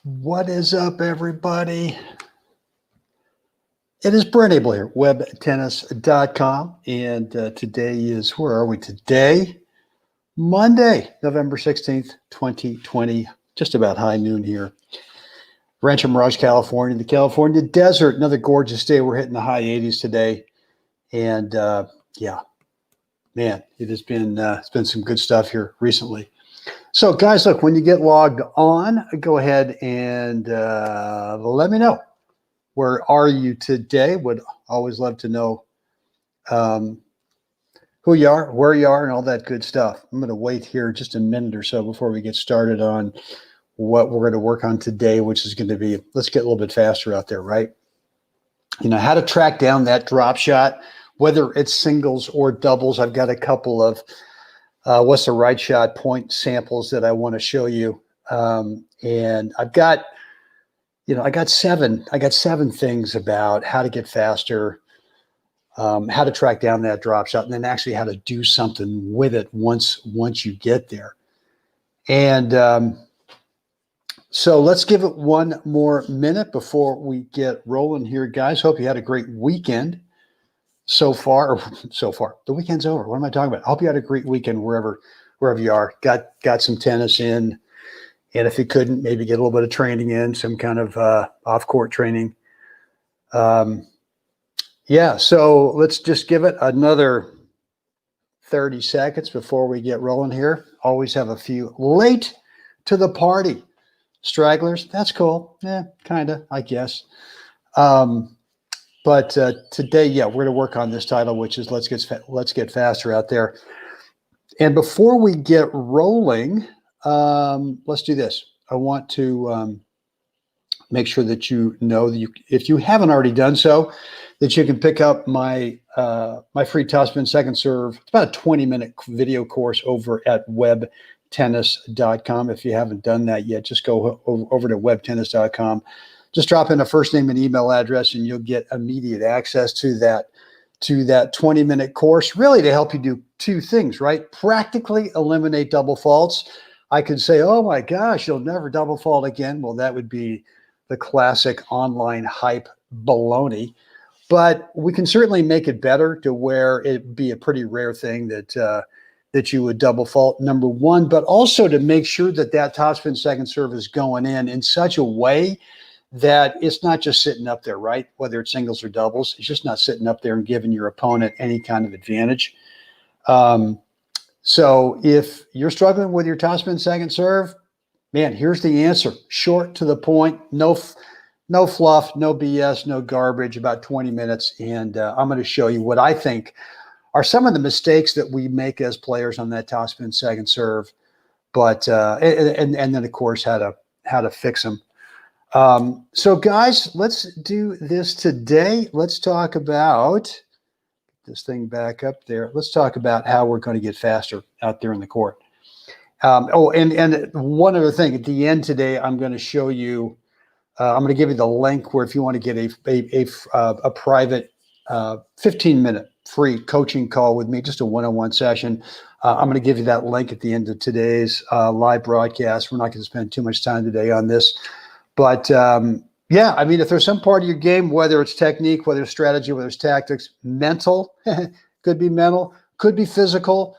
What is up, everybody? It is Brent Abel here, webtennis.com. And today is, where are we today? Monday, November 16th, 2020, just about high noon here. Rancho Mirage, California, the California desert, another gorgeous day. We're hitting the high 80s today. And yeah, man, it's been some good stuff here recently. So, guys, look, when you get logged on, go ahead and let me know. Where are you today? Would always love to know who you are, where you are, and all that good stuff. I'm going to wait here just a minute or so before we get started on what we're going to work on today, which is going to be, let's get a little bit faster out there, right? You know, how to track down that drop shot, whether it's singles or doubles. I've got a couple of what's the right shot point samples that I want to show you. And I've got, I got seven things about how to get faster, how to track down that drop shot, and then actually how to do something with it once you get there. And so let's give it one more minute before we get rolling here, guys. Hope you had a great weekend so far. The weekend's over. What am I talking about? I hope you had a great weekend wherever you are. Got some tennis in. And if you couldn't, maybe get a little bit of training in, some kind of off-court training. Yeah, so let's just give it another 30 seconds before we get rolling here. Always have a few late to the party stragglers. That's cool. Yeah, kind of, I guess. But today, yeah, we're going to work on this title, which is let's get faster out there. And before we get rolling, let's do this. I want to make sure that you know that if you haven't already done so, that you can pick up my my free topspin second serve. It's about a 20-minute video course over at webtennis.com. If you haven't done that yet, just go over to webtennis.com. Just drop in a first name and email address, and you'll get immediate access to that 20-minute course, really to help you do two things, right? Practically eliminate double faults. I could say, oh my gosh, you'll never double fault again. Well, that would be the classic online hype baloney. But we can certainly make it better to where it'd be a pretty rare thing that you would double fault, number one, but also to make sure that topspin second serve is going in such a way that it's not just sitting up there, right? Whether it's singles or doubles, it's just not sitting up there and giving your opponent any kind of advantage. So if you're struggling with your topspin second serve, man, here's the answer. Short to the point, no fluff, no BS, no garbage, about 20 minutes. And I'm going to show you what I think are some of the mistakes that we make as players on that topspin second serve, but and then of course how to fix them. So guys, let's do this today. Let's talk about this thing back up there. Let's talk about how we're going to get faster out there in the court. And one other thing at the end today, I'm going to show you. I'm going to give you the link where if you want to get a private 15-minute free coaching call with me, just a one-on-one session. I'm going to give you that link at the end of today's live broadcast. We're not going to spend too much time today on this, but yeah, I mean, if there's some part of your game, whether it's technique, whether it's strategy, whether it's tactics, mental, could be mental, could be physical,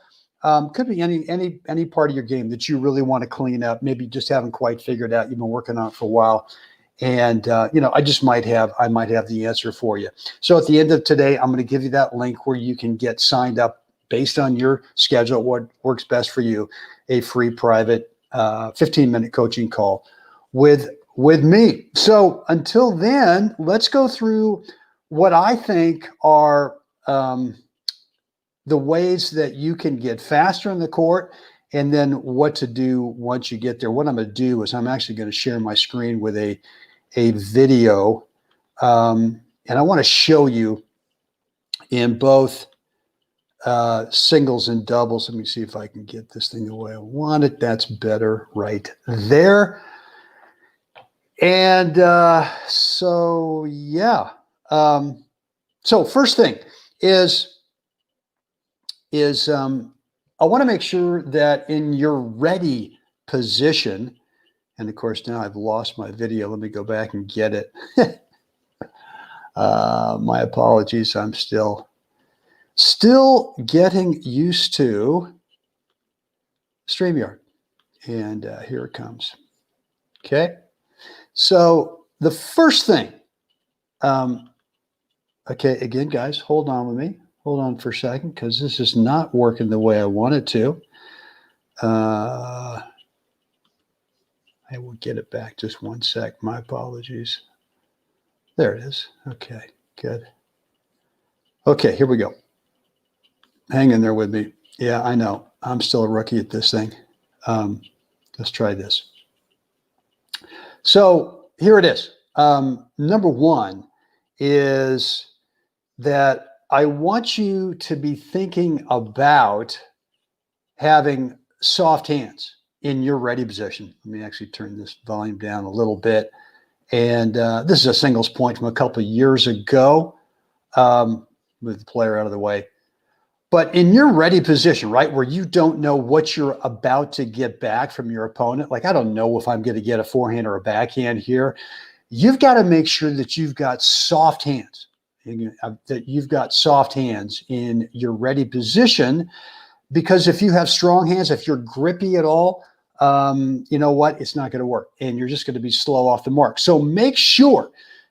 could be any part of your game that you really want to clean up. Maybe you just haven't quite figured out. You've been working on it for a while, and I might have the answer for you. So at the end of today, I'm going to give you that link where you can get signed up based on your schedule, what works best for you, a free private 15-minute coaching call with me. So until then, let's go through what I think are the ways that you can get faster in the court, and then what to do once you get there. What I'm going to do is I'm actually going to share my screen with a video, and I want to show you in both singles and doubles. Let me see if I can get this thing the way I want it. That's better right there. And so, yeah. So first thing is I want to make sure that in your ready position, And of course, now I've lost my video. Let me go back and get it. My apologies. I'm still getting used to StreamYard. And here it comes. Okay. So the first thing, okay, again, guys, hold on with me. Hold on for a second, because this is not working the way I want it to. I will get it back. Just one sec. My apologies. There it is. Okay, good. Okay, here we go. Hang in there with me. Yeah, I know. I'm still a rookie at this thing. Let's try this. So here it is. Number one is that I want you to be thinking about having soft hands in your ready position. Let me actually turn this volume down a little bit. And this is a singles point from a couple of years ago. Move the player out of the way. But in your ready position, right, where you don't know what you're about to get back from your opponent, like I don't know if I'm going to get a forehand or a backhand here, you've got to make sure that you've got soft hands, that you've got soft hands in your ready position. Because if you have strong hands, if you're grippy at all, you know what? It's not going to work. And you're just going to be slow off the mark. So make sure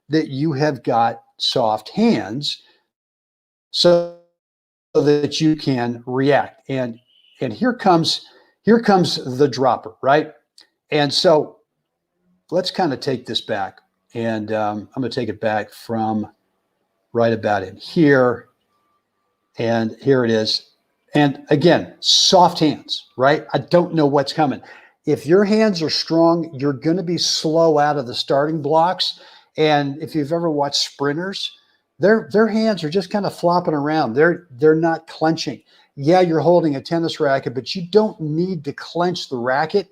that you have got soft hands so that you can react. And here comes the dropper, right? And so let's kind of take this back. And I'm going to take it back from right about in here. And here it is. And again, soft hands, right? I don't know what's coming. If your hands are strong, you're going to be slow out of the starting blocks. And if you've ever watched sprinters, their hands are just kind of flopping around. They're not clenching. Yeah, you're holding a tennis racket, but you don't need to clench the racket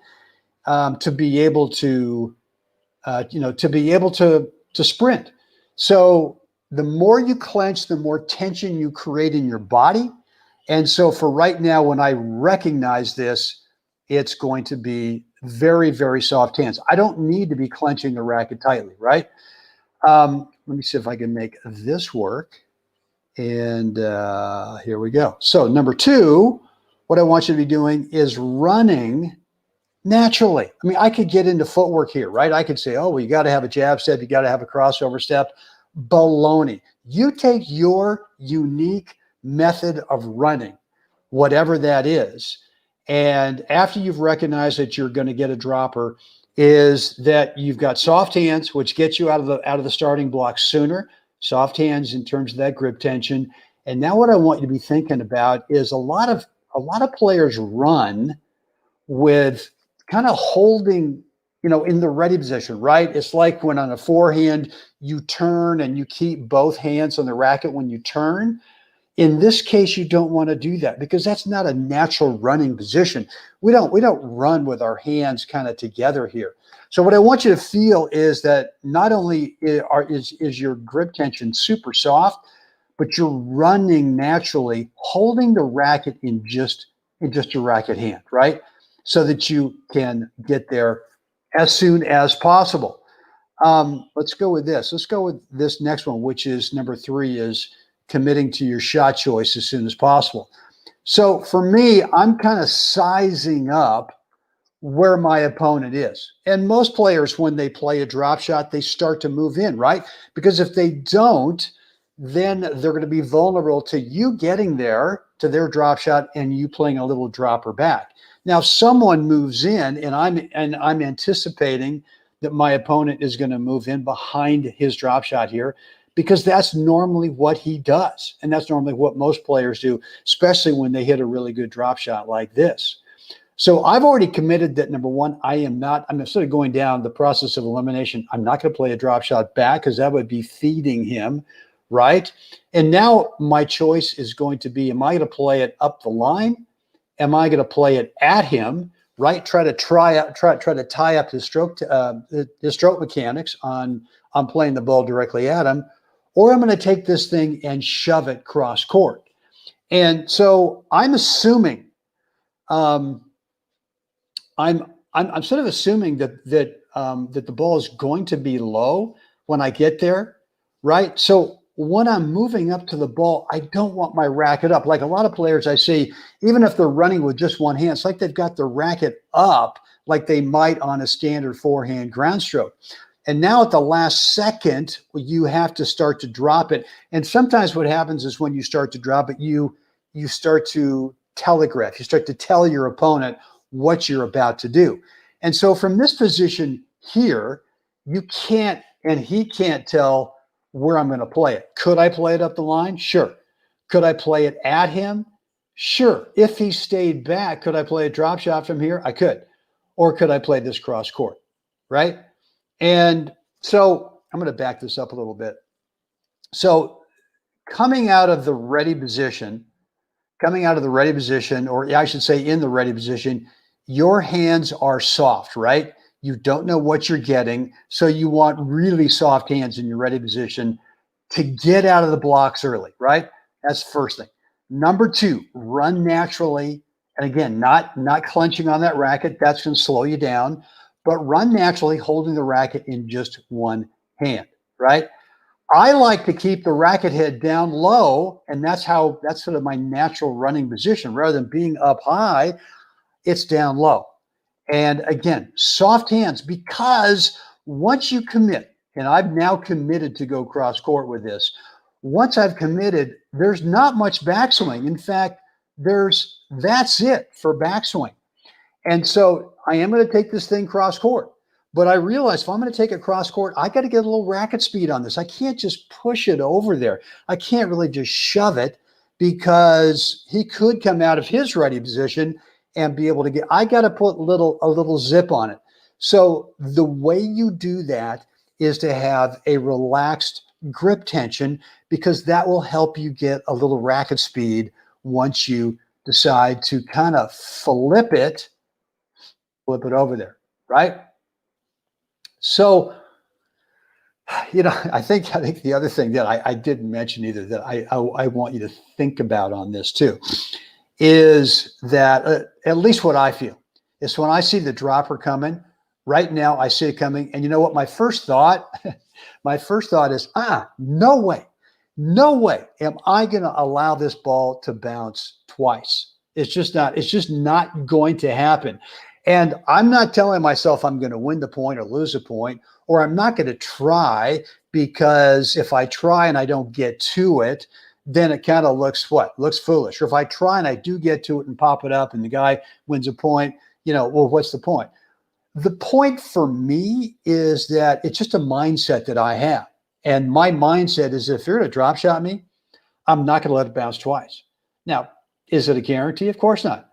to be able to, to sprint. So the more you clench, the more tension you create in your body. And so for right now, when I recognize this, it's going to be very, very soft hands. I don't need to be clenching the racket tightly, right? Let me see if I can make this work. And here we go. So number two, what I want you to be doing is running naturally. I mean, I could get into footwork here, right? I could say, oh, well, you got to have a jab step. You got to have a crossover step. Baloney. You take your unique method of running, whatever that is. And after you've recognized that you're going to get a dropper, is that you've got soft hands, which gets you out of the starting block sooner. Soft hands in terms of that grip tension. And now what I want you to be thinking about is a lot of players run with kind of holding, in the ready position, right? It's like when on a forehand, you turn and you keep both hands on the racket when you turn. In this case, you don't want to do that because that's not a natural running position. We don't run with our hands kind of together here. So what I want you to feel is that not only is your grip tension super soft, but you're running naturally, holding the racket in just your racket hand, right? So that you can get there as soon as possible. Let's go with this. Let's go with this next one, which is number three, is committing to your shot choice as soon as possible. So for me, I'm kind of sizing up where my opponent is. And most players, when they play a drop shot, they start to move in, right? Because if they don't, then they're going to be vulnerable to you getting there to their drop shot and you playing a little dropper back. Now, if someone moves in and I'm anticipating that my opponent is going to move in behind his drop shot here, because that's normally what he does. And that's normally what most players do, especially when they hit a really good drop shot like this. So I've already committed that, number one, I'm sort of going down the process of elimination. I'm not going to play a drop shot back because that would be feeding him, right? And now my choice is going to be, am I going to play it up the line? Am I going to play it at him, right? Try to tie up his stroke mechanics on playing the ball directly at him, or I'm going to take this thing and shove it cross court. And so I'm assuming, I'm I'm sort of assuming that the ball is going to be low when I get there, right? So when I'm moving up to the ball, I don't want my racket up. Like a lot of players I see, even if they're running with just one hand, it's like they've got the racket up like they might on a standard forehand ground stroke. And now at the last second, you have to start to drop it. And sometimes what happens is when you start to drop it, you start to telegraph, you start to tell your opponent what you're about to do. And so from this position here, you can't, and he can't tell where I'm going to play it. Could I play it up the line? Sure. Could I play it at him? Sure. If he stayed back, could I play a drop shot from here? I could. Or could I play this cross court? Right? And so I'm going to back this up a little bit. So coming out of the ready position, or I should say in the ready position, your hands are soft, right? You don't know what you're getting. So you want really soft hands in your ready position to get out of the blocks early, right? That's the first thing. Number two, run naturally. And again, not clenching on that racket. That's going to slow you down. But run naturally, holding the racket in just one hand, right? I like to keep the racket head down low, and that's sort of my natural running position. Rather than being up high, it's down low. And again, soft hands, because once you commit, and I've now committed to go cross court with this, once I've committed, there's not much backswing. In fact, that's it for backswing. And so I am going to take this thing cross court. But I realize if I'm going to take it cross court, I got to get a little racket speed on this. I can't just push it over there. I can't really just shove it because he could come out of his ready position and be able to I got to put a little zip on it. So the way you do that is to have a relaxed grip tension, because that will help you get a little racket speed once you decide to kind of flip it over there, right? So, I think the other thing that I didn't mention either that I want you to think about on this too is that at least what I feel is when I see the dropper coming, right now I see it coming, and you know what? My first thought is, no way am I going to allow this ball to bounce twice. It's just not going to happen. And I'm not telling myself I'm going to win the point or lose a point, or I'm not going to try, because if I try and I don't get to it, then it kind of looks foolish. Or if I try and I do get to it and pop it up and the guy wins a point, well, what's the point? The point for me is that it's just a mindset that I have. And my mindset is, if you're going to drop shot me, I'm not going to let it bounce twice. Now, is it a guarantee? Of course not.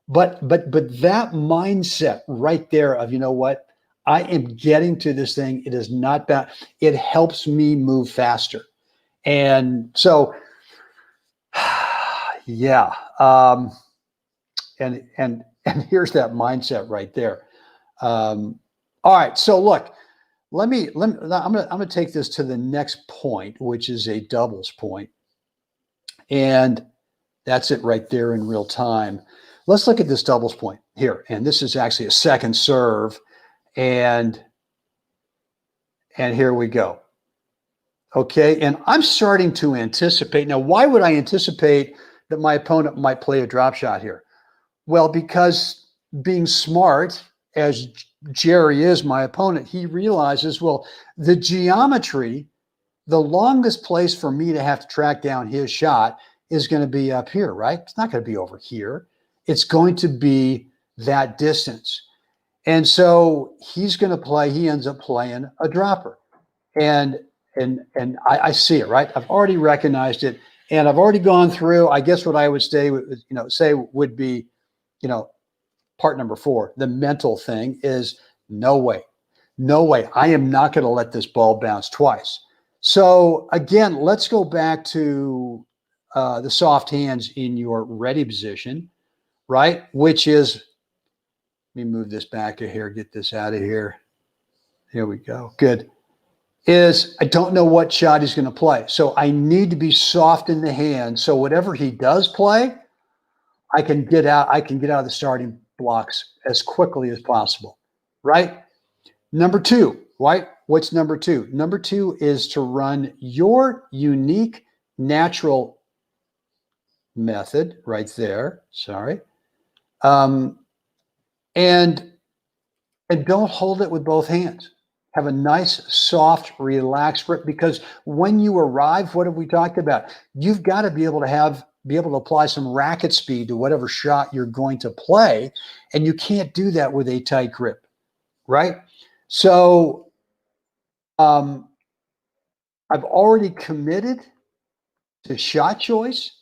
But that mindset right there of, you know what, I am getting to this thing. It is not bad. It helps me move faster. And so, yeah. And here's that mindset right there. All right. So look, I'm going to take this to the next point, which is a doubles point. And that's it right there in real time. Let's look at this doubles point here. And this is actually a second serve. And here we go. Okay. And I'm starting to anticipate. Now, why would I anticipate that my opponent might play a drop shot here? Well, because being smart, as Jerry is, my opponent, he realizes, well, the geometry, the longest place for me to have to track down his shot is going to be up here, right? It's not going to be over here. It's going to be that distance. And so he ends up playing a dropper. And I see it, right? I've already recognized it, and I've already gone through, I guess what I would say would be, part number 4. The mental thing is, no way. I am not going to let this ball bounce twice. So again, let's go back to the soft hands in your ready position, right? Which is, let me move this back here, get this out of here. Here we go. Good. Is I don't know what shot he's going to play. So I need to be soft in the hand. So whatever he does play, I can get out of the starting blocks as quickly as possible, right? Number two, right? What's number two? Number two is to run your unique natural method right there. Sorry. And don't hold it with both hands. Have a nice, soft, relaxed grip, because when you arrive, what have we talked about? You've got to be able to apply some racket speed to whatever shot you're going to play, and you can't do that with a tight grip, right? So I've already committed to shot choice,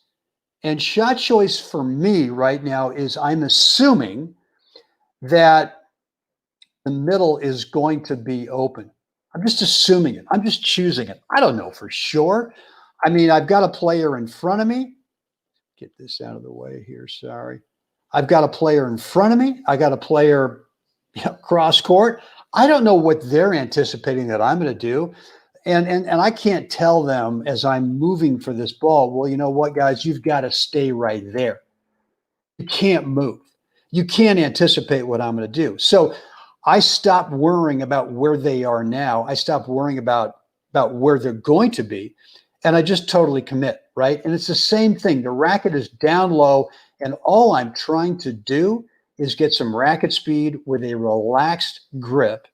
and shot choice for me right now is I'm assuming that the middle is going to be open. I'm just assuming it. I'm just choosing it. I don't know for sure. I mean, I've got a player in front of me. Get this out of the way here. Sorry. I've got a player in front of me. I got a player cross court. I don't know what they're anticipating that I'm going to do. And I can't tell them as I'm moving for this ball, well, you know what, guys, you've got to stay right there. You can't move. You can't anticipate what I'm going to do. So I stopped worrying about where they are now. I stopped worrying about where they're going to be. And I just totally commit, right? And it's the same thing. The racket is down low, and all I'm trying to do is get some racket speed with a relaxed grip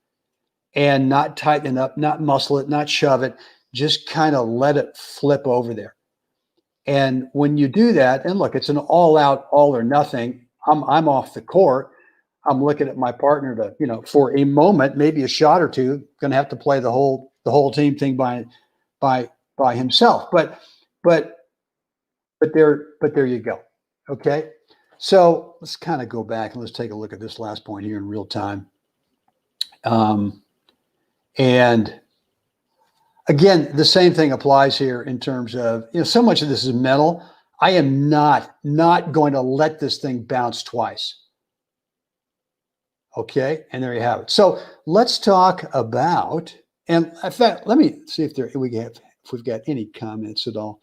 and not tighten it up, not muscle it, not shove it, just kind of let it flip over there. And when you do that, and look, it's an all out, all or nothing. I'm off the court. I'm looking at my partner to, for a moment, maybe a shot or two, going to have to play the whole team thing by himself. But there you go. Okay. So let's kind of go back and let's take a look at this last point here in real time. And again, the same thing applies here in terms of, so much of this is mental. I am not going to let this thing bounce twice. Okay, and there you have it. So let's talk about, and in fact, let me see if we've got any comments at all.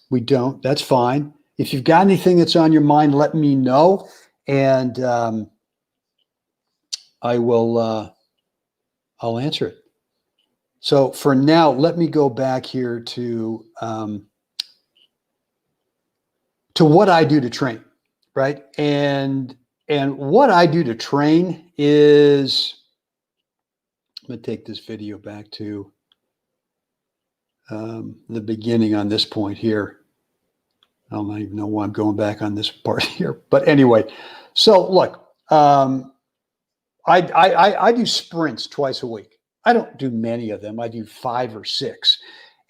We don't. That's fine. If you've got anything that's on your mind, let me know, and I will. I'll answer it. So for now, let me go back here to what I do to train, right? And what I do to train is, I'm going to take this video back to the beginning on this point here. I don't even know why I'm going back on this part here. But anyway, so look, I do sprints twice a week. I don't do many of them. I do 5 or 6.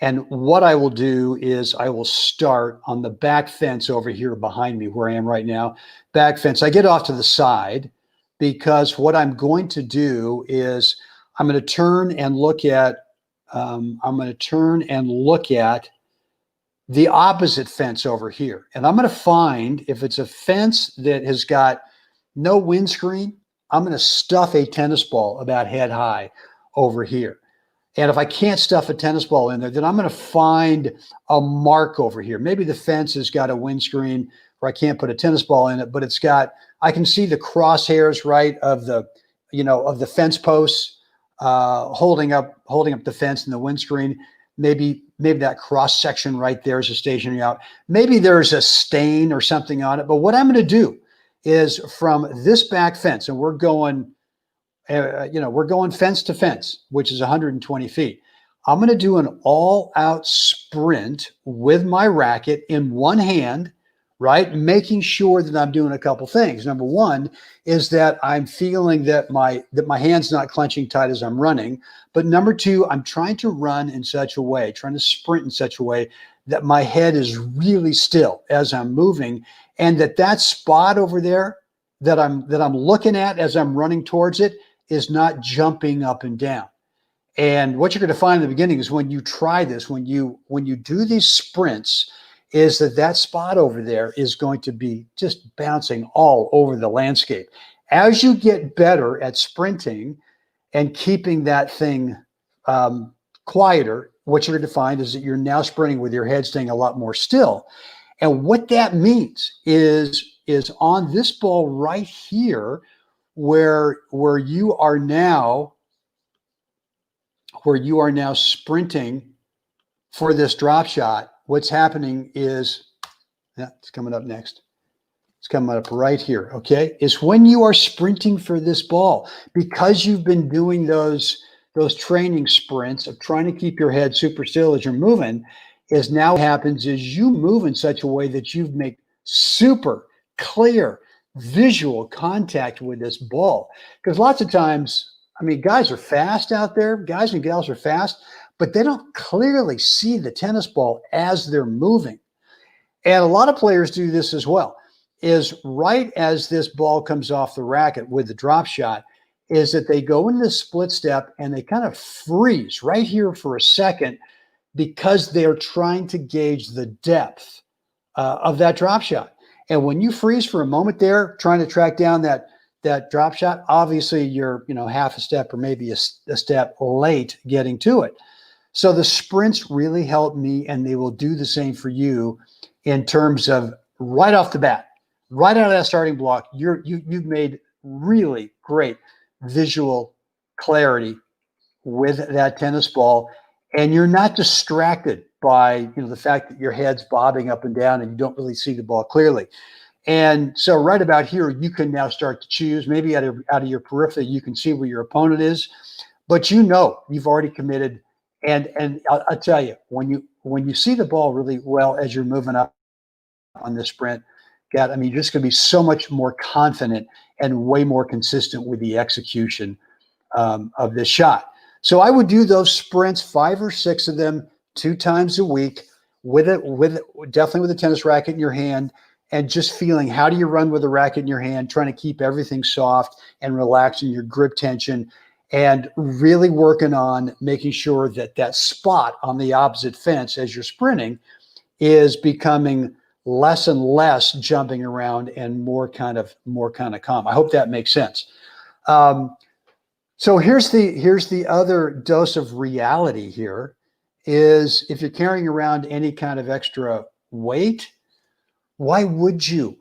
And what I will do is I will start on the back fence over here behind me where I am right now. Back fence. I get off to the side because what I'm going to do is I'm going to turn and look at the opposite fence over here. And I'm going to find if it's a fence that has got no windscreen, I'm going to stuff a tennis ball about head high over here. And if I can't stuff a tennis ball in there, then I'm going to find a mark over here. Maybe the fence has got a windscreen where I can't put a tennis ball in it, but it's got, I can see the crosshairs, right, of the, of the fence posts holding up the fence and the windscreen. Maybe that cross section right there is a stationary out. Maybe there's a stain or something on it. But what I'm going to do is from this back fence, and we're going fence to fence, which is 120 feet. I'm going to do an all-out sprint with my racket in one hand, right? Making sure that I'm doing a couple things. Number one is that I'm feeling that my hand's not clenching tight as I'm running. But number two, I'm trying to run in such a way, trying to sprint in such a way that my head is really still as I'm moving, and that spot over there that I'm looking at as I'm running towards it is not jumping up and down. And what you're going to find in the beginning is when you try this, when you do these sprints, is that spot over there is going to be just bouncing all over the landscape. As you get better at sprinting and keeping that thing quieter, what you're going to find is that you're now sprinting with your head staying a lot more still. And what that means is is on this ball right here, where you are now sprinting for this drop shot. What's happening is, yeah, it's coming up next. It's coming up right here, okay? Is when you are sprinting for this ball, because you've been doing those training sprints of trying to keep your head super still as you're moving, is now what happens is you move in such a way that you make super clear visual contact with this ball. Because lots of times, I mean, guys are fast out there, guys and gals are fast, but they don't clearly see the tennis ball as they're moving. And a lot of players do this as well, is right as this ball comes off the racket with the drop shot, is that they go into the split step and they kind of freeze right here for a second, because they're trying to gauge the depth of that drop shot. And when you freeze for a moment there, trying to track down that drop shot, obviously you're half a step or maybe a step late getting to it. So the sprints really help me, and they will do the same for you in terms of right off the bat, right out of that starting block, you've made really great visual clarity with that tennis ball, and you're not distracted by the fact that your head's bobbing up and down and you don't really see the ball clearly. And so right about here, you can now start to choose. Maybe out of your periphery, you can see where your opponent is, but you've already committed. And I'll tell you, when you see the ball really well as you're moving up on the sprint, God, I mean, you're just going to be so much more confident and way more consistent with the execution of this shot. So I would do those sprints, 5 or 6 of them, 2 times a week, definitely with a tennis racket in your hand, and just feeling, how do you run with a racket in your hand, trying to keep everything soft and relaxing your grip tension, and really working on making sure that that spot on the opposite fence as you're sprinting is becoming less and less jumping around and more kind of calm. I hope that makes sense. So here's the other dose of reality here, is if you're carrying around any kind of extra weight, why would you?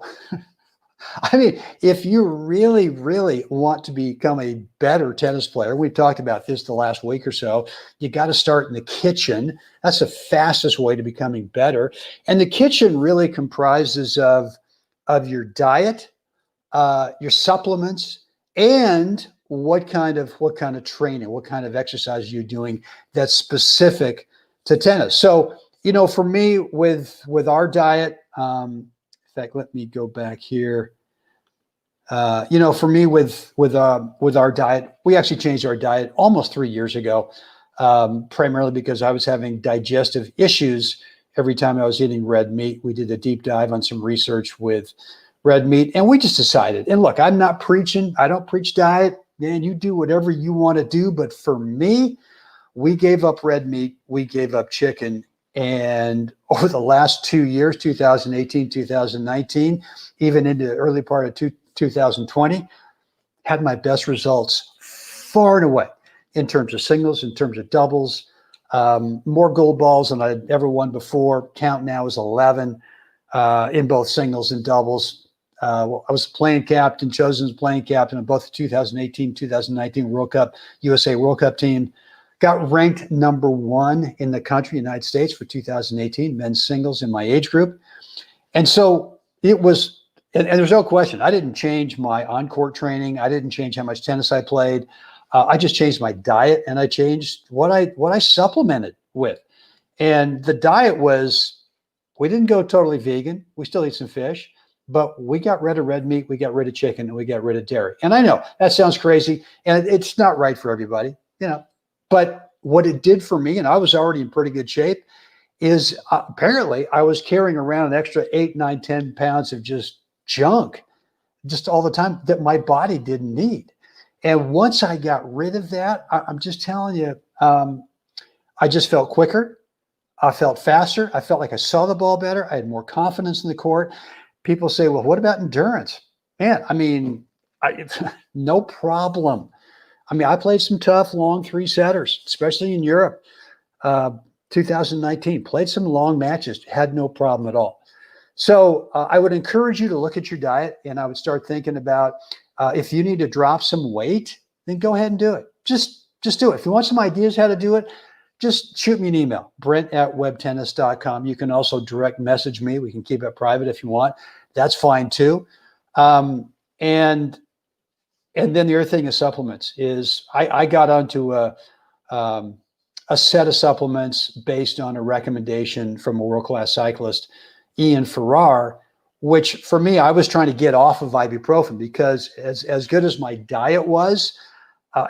I mean, if you really, really want to become a better tennis player, we've talked about this the last week or so, you got to start in the kitchen. That's the fastest way to becoming better. And the kitchen really comprises of your diet, your supplements, and what kind of training, what kind of exercise you're doing that's specific to tennis. So, for me, with our diet, in fact, let me go back here. For me, with our diet, we actually changed our diet almost 3 years ago, primarily because I was having digestive issues every time I was eating red meat. We did a deep dive on some research with red meat, and we just decided, and look, I'm not preaching. I don't preach diet. Man, you do whatever you want to do. But for me, we gave up red meat. We gave up chicken. And over the last 2 years, 2018, 2019, even into the early part of 2020, had my best results far and away in terms of singles, in terms of doubles, more gold balls than I'd ever won before. Count now is 11 in both singles and doubles. I was chosen as playing captain of both the 2018, 2019 World Cup, USA World Cup team. Got ranked number 1 in the country, United States, for 2018 men's singles in my age group. And so it was, and there's no question, I didn't change my on-court training. I didn't change how much tennis I played. I just changed my diet, and I changed what I supplemented with. And the diet was, we didn't go totally vegan. We still eat some fish, but we got rid of red meat, we got rid of chicken, and we got rid of dairy. And I know that sounds crazy, and it's not right for everybody, but what it did for me, and I was already in pretty good shape, is apparently I was carrying around an extra 8, 9, 10 pounds of just junk just all the time that my body didn't need. And once I got rid of that, I'm just telling you, I just felt quicker. I felt faster. I felt like I saw the ball better. I had more confidence in the court. People say, well, what about endurance? Man, I mean, no problem. I mean, I played some tough, long 3-setters, especially in Europe. 2019, played some long matches, had no problem at all. So I would encourage you to look at your diet, and I would start thinking about if you need to drop some weight, then go ahead and do it. Just do it. If you want some ideas how to do it, just shoot me an email, brent@webtennis.com. You can also direct message me. We can keep it private if you want. That's fine too. And then the other thing is supplements. I got onto a set of supplements based on a recommendation from a world-class cyclist, Ian Farrar, which for me, I was trying to get off of ibuprofen because as good as my diet was,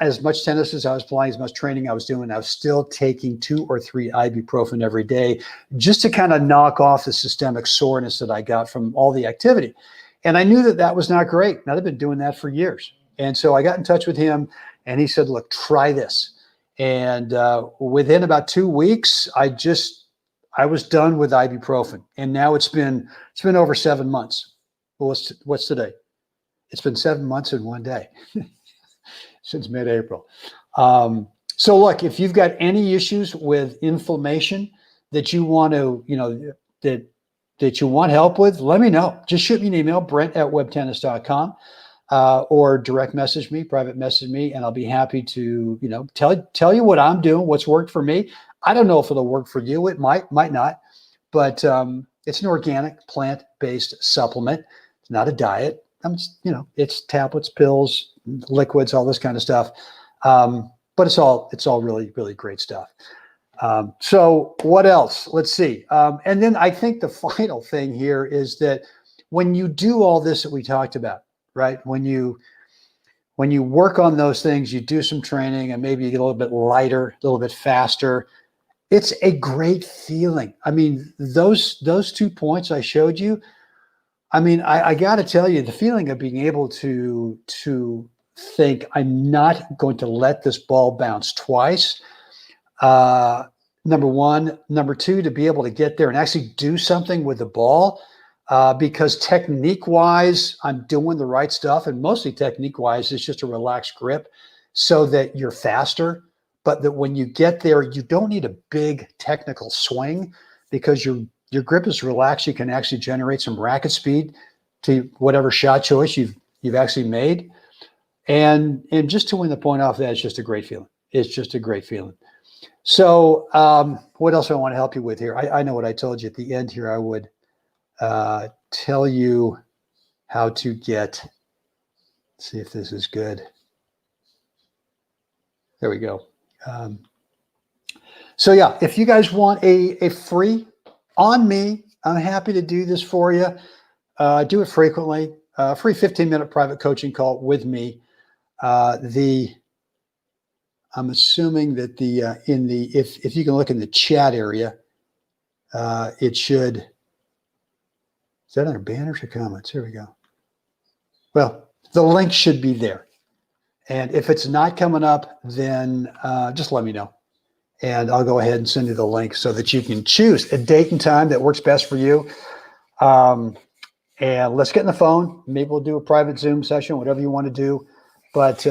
as much tennis as I was playing, as much training I was doing, I was still taking 2 or 3 ibuprofen every day just to kind of knock off the systemic soreness that I got from all the activity. And I knew that that was not great. And I've been doing that for years. And so I got in touch with him and he said, look, try this. And within about 2 weeks, I was done with ibuprofen. And now it's been over 7 months. Well, what's today? It's been 7 months and 1 day. Since mid-April. So look, if you've got any issues with inflammation that you want to, that you want help with, let me know. Just shoot me an email, brent@webtennis.com, or direct message me, private message me, and I'll be happy to, tell you what I'm doing, what's worked for me. I don't know if it'll work for you. It might not, but it's an organic plant-based supplement. It's not a diet. It's tablets, pills, liquids, all this kind of stuff. But it's all really, really great stuff. So what else? Let's see. And then I think the final thing here is that when you do all this that we talked about, right? When you work on those things, you do some training and maybe you get a little bit lighter, a little bit faster. It's a great feeling. I mean, those 2 points I showed you, I mean, I got to tell you, the feeling of being able to think I'm not going to let this ball bounce twice. Number one. Number two, to be able to get there and actually do something with the ball, because technique-wise, I'm doing the right stuff. And mostly technique-wise, it's just a relaxed grip so that you're faster. But that when you get there, you don't need a big technical swing because your grip is relaxed. You can actually generate some racket speed to whatever shot choice you've actually made. And just to win the point off that, it's just a great feeling. It's just a great feeling. So what else do I want to help you with here? I know what I told you at the end here. I would tell you how to get, let's see if this is good. There we go. So yeah, if you guys want a free on me, I'm happy to do this for you. Do it frequently. Free 15-minute private coaching call with me. I'm assuming that if you can look in the chat area, it should. Is that under banners or comments? Here we go. Well, the link should be there. And if it's not coming up, then just let me know. And I'll go ahead and send you the link so that you can choose a date and time that works best for you. And let's get on the phone. Maybe we'll do a private Zoom session, whatever you want to do. But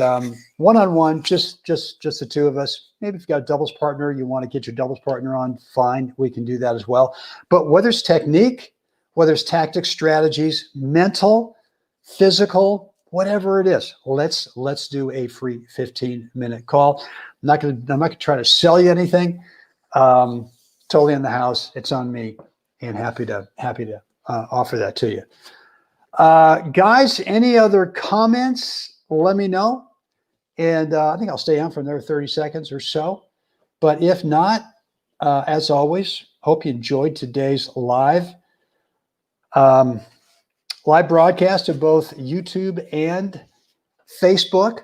one-on-one, just the two of us. Maybe if you've got a doubles partner, you want to get your doubles partner on, fine, we can do that as well. But whether it's technique, whether it's tactics, strategies, mental, physical, whatever it is, let's do a free 15-minute call. I'm not gonna try to sell you anything. Totally in the house. It's on me, and happy to offer that to you. Guys, any other comments? Let me know. And I think I'll stay on for another 30 seconds or so. But if not, as always, hope you enjoyed today's live broadcast of both YouTube and Facebook.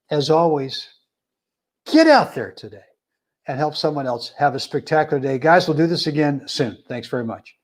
As always, get out there today and help someone else have a spectacular day. Guys, we'll do this again soon. Thanks very much.